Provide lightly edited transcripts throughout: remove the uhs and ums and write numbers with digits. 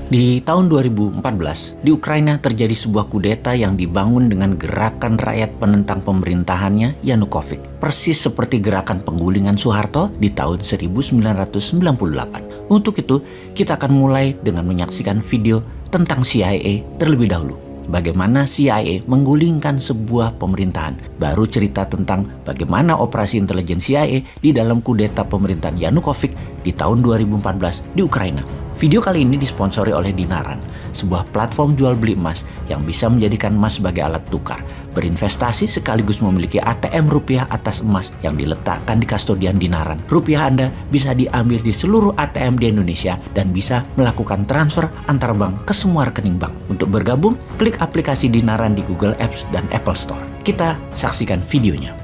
Di tahun 2014, di Ukraina terjadi sebuah kudeta yang dibangun dengan gerakan rakyat penentang pemerintahannya Yanukovych, persis seperti gerakan penggulingan Soeharto di tahun 1998. Untuk itu, kita akan mulai dengan menyaksikan video tentang CIA terlebih dahulu. Bagaimana CIA menggulingkan sebuah pemerintahan. Baru cerita tentang bagaimana operasi intelijen CIA di dalam kudeta pemerintahan Yanukovych di tahun 2014 di Ukraina. Video kali ini disponsori oleh Dinaran, sebuah platform jual beli emas yang bisa menjadikan emas sebagai alat tukar, berinvestasi sekaligus memiliki ATM rupiah atas emas yang diletakkan di kastodian Dinaran. Rupiah Anda bisa diambil di seluruh ATM di Indonesia dan bisa melakukan transfer antar bank ke semua rekening bank. Untuk bergabung, klik aplikasi Dinaran di Google Apps dan Apple Store. Kita saksikan videonya.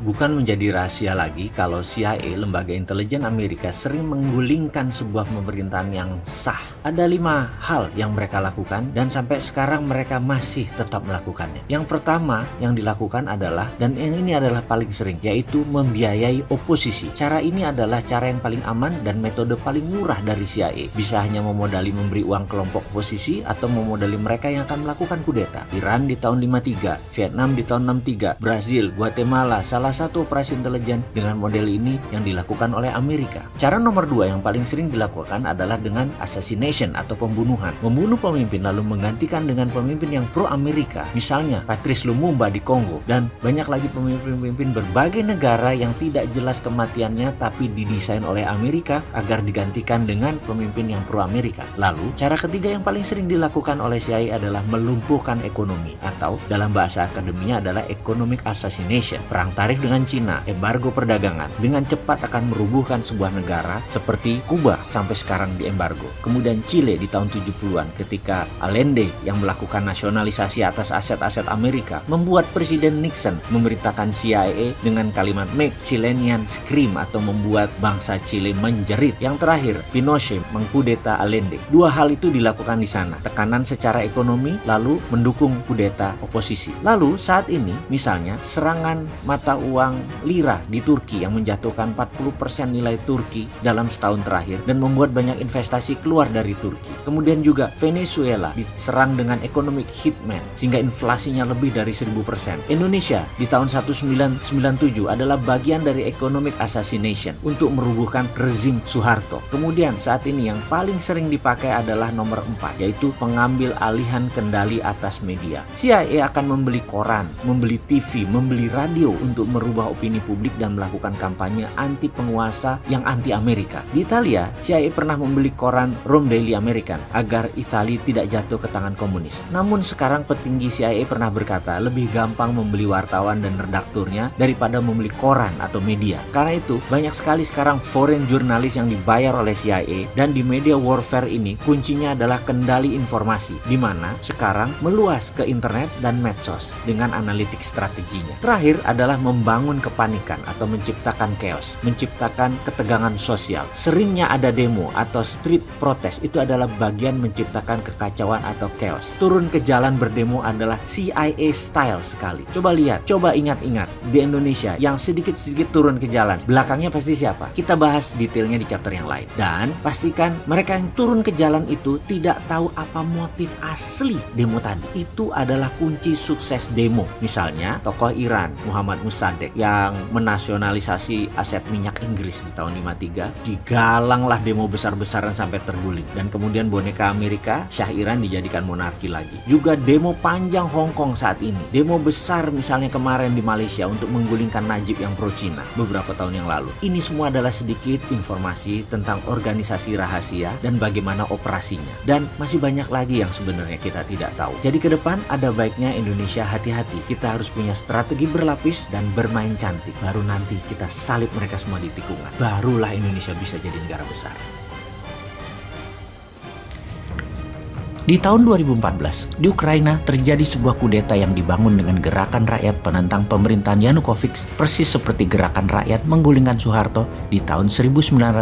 Bukan menjadi rahasia lagi kalau CIA, lembaga intelijen Amerika, sering menggulingkan sebuah pemerintahan yang sah. Ada 5 hal yang mereka lakukan dan sampai sekarang mereka masih tetap melakukannya. Yang pertama yang dilakukan adalah, dan yang ini adalah paling sering, yaitu membiayai oposisi. Cara ini adalah cara yang paling aman dan metode paling murah dari CIA. Bisa hanya memodali memberi uang kelompok oposisi atau memodali mereka yang akan melakukan kudeta. Iran di tahun 53, Vietnam di tahun 63, Brazil, Guatemala, salah satu operasi intelijen dengan model ini yang dilakukan oleh Amerika. Cara nomor 2 yang paling sering dilakukan adalah dengan assassination atau pembunuhan. Membunuh pemimpin lalu menggantikan dengan pemimpin yang pro-Amerika. Misalnya Patrice Lumumba di Kongo, dan banyak lagi pemimpin-pemimpin berbagai negara yang tidak jelas kematiannya tapi didesain oleh Amerika agar digantikan dengan pemimpin yang pro-Amerika. Lalu, cara ketiga yang paling sering dilakukan oleh CIA adalah melumpuhkan ekonomi, atau dalam bahasa akademia adalah economic assassination. Perang tarif dengan Cina, embargo perdagangan, dengan cepat akan merubuhkan sebuah negara seperti Kuba sampai sekarang di embargo. Kemudian Chile di tahun 70-an ketika Allende yang melakukan nasionalisasi atas aset-aset Amerika membuat Presiden Nixon memerintahkan CIA dengan kalimat "Make Chileans Scream" atau membuat bangsa Chile menjerit. Yang terakhir, Pinochet mengkudeta Allende. 2 hal itu dilakukan di sana. Tekanan secara ekonomi lalu mendukung kudeta oposisi. Lalu saat ini misalnya serangan mata uang lira di Turki yang menjatuhkan 40% nilai Turki dalam setahun terakhir dan membuat banyak investasi keluar dari Turki. Kemudian juga Venezuela diserang dengan economic hitman sehingga inflasinya lebih dari 1000%. Indonesia di tahun 1997 adalah bagian dari economic assassination untuk merubuhkan rezim Soeharto. Kemudian saat ini yang paling sering dipakai adalah nomor 4, yaitu pengambil alihan kendali atas media. CIA akan membeli koran, membeli TV, membeli radio untuk merubah opini publik dan melakukan kampanye anti penguasa yang anti Amerika. Di Italia, CIA pernah membeli koran Rome Daily American agar Italia tidak jatuh ke tangan komunis. Namun sekarang petinggi CIA pernah berkata lebih gampang membeli wartawan dan redakturnya daripada membeli koran atau media. Karena itu, banyak sekali sekarang foreign jurnalis yang dibayar oleh CIA, dan di media warfare ini kuncinya adalah kendali informasi, di mana sekarang meluas ke internet dan medsos dengan analitik strateginya. Terakhir adalah membangun kepanikan atau menciptakan chaos, menciptakan ketegangan sosial. Seringnya ada demo atau street protest, itu adalah bagian menciptakan kekacauan atau chaos. Turun ke jalan berdemo adalah CIA style sekali. Coba lihat, coba ingat-ingat di Indonesia yang sedikit-sedikit turun ke jalan, belakangnya pasti siapa? Kita bahas detailnya di chapter yang lain. Dan pastikan mereka yang turun ke jalan itu tidak tahu apa motif asli demo tadi. Itu adalah kunci sukses demo. Misalnya tokoh Iran Muhammad Mossadegh yang menasionalisasi aset minyak Inggris di tahun 53, digalanglah demo besar-besaran sampai terguling. Dan kemudian boneka Amerika, Shah Iran, dijadikan monarki lagi. Juga demo panjang Hong Kong saat ini. Demo besar misalnya kemarin di Malaysia untuk menggulingkan Najib yang pro Cina beberapa tahun yang lalu. Ini semua adalah sedikit informasi tentang organisasi rahasia dan bagaimana operasinya. Dan masih banyak lagi yang sebenarnya kita tidak tahu. Jadi ke depan ada baiknya Indonesia hati-hati. Kita harus punya strategi berlapis dan bermain cantik. Baru nanti kita salib mereka semua di tikungan. Barulah Indonesia bisa jadi negara besar. Di tahun 2014, di Ukraina terjadi sebuah kudeta yang dibangun dengan gerakan rakyat penentang pemerintahan Yanukovych, persis seperti gerakan rakyat menggulingkan Soeharto di tahun 1998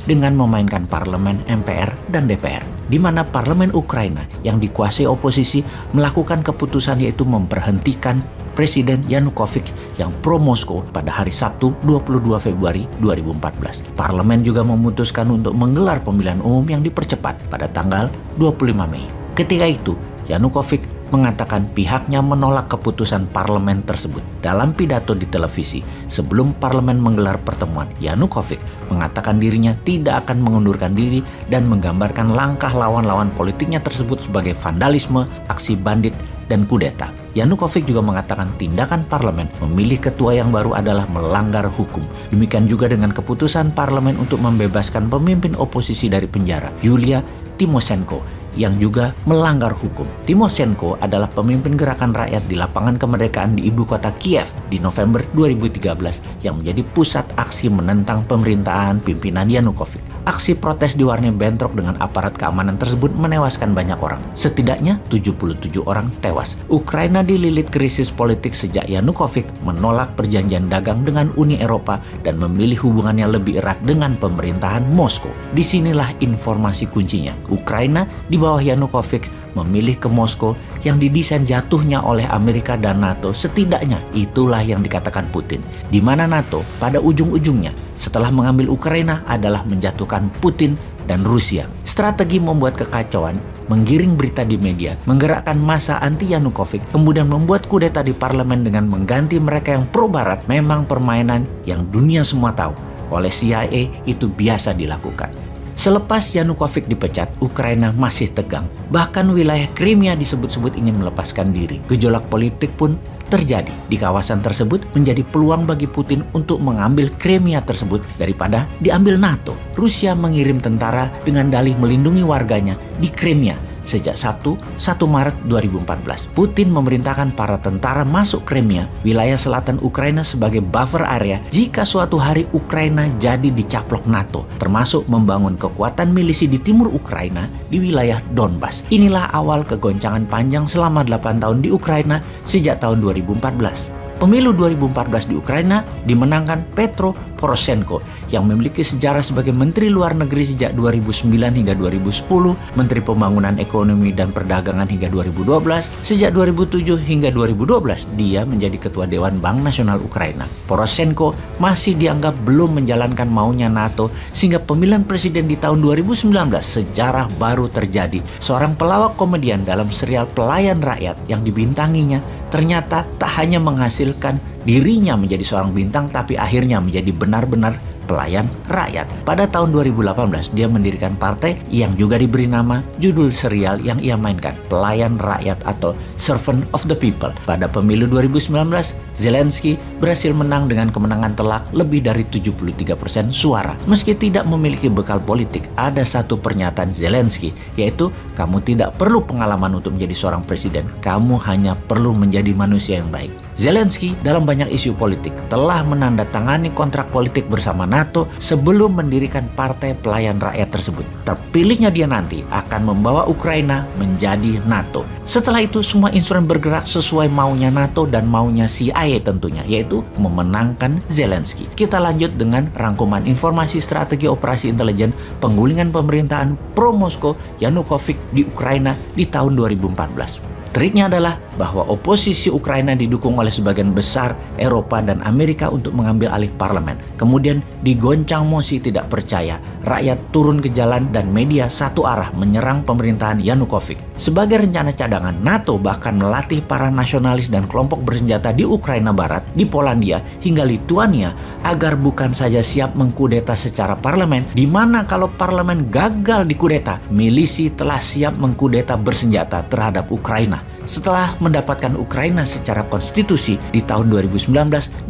dengan memainkan parlemen, MPR, dan DPR. Di mana parlemen Ukraina yang dikuasai oposisi melakukan keputusan yaitu memberhentikan Presiden Yanukovych yang pro-Moskow pada hari Sabtu 22 Februari 2014. Parlemen juga memutuskan untuk menggelar pemilihan umum yang dipercepat pada tanggal 25 Mei. Ketika itu, Yanukovych mengatakan pihaknya menolak keputusan parlemen tersebut. Dalam pidato di televisi sebelum parlemen menggelar pertemuan, Yanukovych mengatakan dirinya tidak akan mengundurkan diri dan menggambarkan langkah lawan-lawan politiknya tersebut sebagai vandalisme, aksi bandit, dan kudeta. Yanukovych juga mengatakan tindakan parlemen memilih ketua yang baru adalah melanggar hukum. Demikian juga dengan keputusan parlemen untuk membebaskan pemimpin oposisi dari penjara, Yulia Tymoshenko, yang juga melanggar hukum. Tymoshenko adalah pemimpin gerakan rakyat di lapangan kemerdekaan di ibu kota Kiev di November 2013 yang menjadi pusat aksi menentang pemerintahan pimpinan Yanukovych. Aksi protes diwarnai bentrok dengan aparat keamanan tersebut menewaskan banyak orang. Setidaknya 77 orang tewas. Ukraina dililit krisis politik sejak Yanukovych menolak perjanjian dagang dengan Uni Eropa dan memilih hubungannya lebih erat dengan pemerintahan Moskow. Disinilah informasi kuncinya. Ukraina di bawah Yanukovych memilih ke Moskow yang didesain jatuhnya oleh Amerika dan NATO. Setidaknya itulah yang dikatakan Putin. Di mana NATO pada ujung-ujungnya setelah mengambil Ukraina adalah menjatuhkan Putin dan Rusia. Strategi membuat kekacauan, menggiring berita di media, menggerakkan massa anti Yanukovych, kemudian membuat kudeta di parlemen dengan mengganti mereka yang pro-barat memang permainan yang dunia semua tahu. Oleh CIA itu biasa dilakukan. Selepas Yanukovych dipecat, Ukraina masih tegang. Bahkan wilayah Crimea disebut-sebut ingin melepaskan diri. Gejolak politik pun terjadi. Di kawasan tersebut menjadi peluang bagi Putin untuk mengambil Crimea tersebut daripada diambil NATO. Rusia mengirim tentara dengan dalih melindungi warganya di Crimea. Sejak Sabtu 1 Maret 2014, Putin memerintahkan para tentara masuk Crimea, wilayah selatan Ukraina sebagai buffer area jika suatu hari Ukraina jadi dicaplok NATO, termasuk membangun kekuatan milisi di timur Ukraina di wilayah Donbas. Inilah awal kegoncangan panjang selama 8 tahun di Ukraina sejak tahun 2014. Pemilu 2014 di Ukraina dimenangkan Petro Poroshenko yang memiliki sejarah sebagai Menteri Luar Negeri sejak 2009 hingga 2010, Menteri Pembangunan Ekonomi dan Perdagangan hingga 2012, sejak 2007 hingga 2012 dia menjadi Ketua Dewan Bank Nasional Ukraina. Poroshenko masih dianggap belum menjalankan maunya NATO sehingga pemilihan presiden di tahun 2019 sejarah baru terjadi. Seorang pelawak komedian dalam serial Pelayan Rakyat yang dibintanginya ternyata tak hanya menghasilkan dirinya menjadi seorang bintang, tapi akhirnya menjadi benar-benar pelayan rakyat. Pada tahun 2018, dia mendirikan partai yang juga diberi nama judul serial yang ia mainkan, Pelayan Rakyat atau Servant of the People. Pada pemilu 2019, Zelensky berhasil menang dengan kemenangan telak lebih dari 73% suara. Meski tidak memiliki bekal politik, ada satu pernyataan Zelensky, yaitu kamu tidak perlu pengalaman untuk menjadi seorang presiden, kamu hanya perlu menjadi manusia yang baik. Zelensky dalam banyak isu politik telah menandatangani kontrak politik bersama NATO sebelum mendirikan Partai Pelayan Rakyat tersebut. Terpilihnya dia nanti akan membawa Ukraina menjadi NATO. Setelah itu semua instrumen bergerak sesuai maunya NATO dan maunya CIA tentunya, yaitu memenangkan Zelensky. Kita lanjut dengan rangkuman informasi strategi operasi intelijen penggulingan pemerintahan pro-Moskow Yanukovych di Ukraina di tahun 2014. Triknya adalah bahwa oposisi Ukraina didukung oleh sebagian besar Eropa dan Amerika untuk mengambil alih parlemen. Kemudian digoncang mosi tidak percaya, rakyat turun ke jalan dan media satu arah menyerang pemerintahan Yanukovych. Sebagai rencana cadangan, NATO bahkan melatih para nasionalis dan kelompok bersenjata di Ukraina Barat, di Polandia, hingga Lituania agar bukan saja siap mengkudeta secara parlemen, di mana kalau parlemen gagal dikudeta, milisi telah siap mengkudeta bersenjata terhadap Ukraina. Setelah mendapatkan Ukraina secara konstitusi di tahun 2019,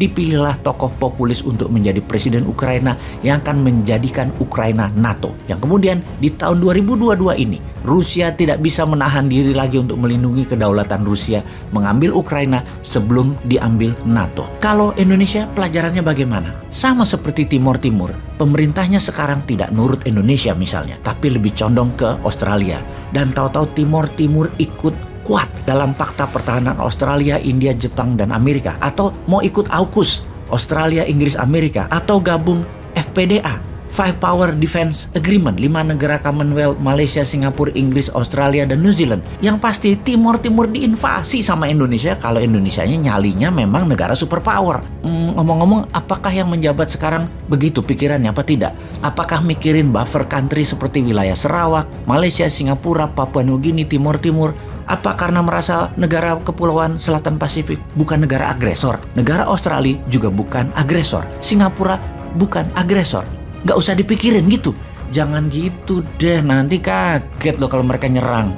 dipilihlah tokoh populis untuk menjadi presiden Ukraina yang akan menjadikan Ukraina NATO. Yang kemudian di tahun 2022 ini, Rusia tidak bisa menahan diri lagi untuk melindungi kedaulatan Rusia, mengambil Ukraina sebelum diambil NATO. Kalau Indonesia pelajarannya bagaimana? Sama seperti Timur Timur, pemerintahnya sekarang tidak nurut Indonesia misalnya, tapi lebih condong ke Australia. Dan tahu-tahu Timur Timur ikut kuat dalam Fakta Pertahanan Australia, India, Jepang, dan Amerika, atau mau ikut AUKUS Australia, Inggris, Amerika, atau gabung FPDA Five Power Defense Agreement, 5 negara Commonwealth, Malaysia, Singapura, Inggris, Australia, dan New Zealand. Yang pasti Timur diinvasi sama Indonesia kalau Indonesianya nyalinya memang negara superpower. Ngomong-ngomong, apakah yang menjabat sekarang begitu pikirannya apa tidak? Apakah mikirin buffer country seperti wilayah Sarawak, Malaysia, Singapura, Papua Nugini, Timur? Apa karena merasa negara kepulauan Selatan Pasifik bukan negara agresor? Negara Australia juga bukan agresor. Singapura bukan agresor. Nggak usah dipikirin gitu. Jangan gitu deh, nanti kaget loh kalau mereka nyerang.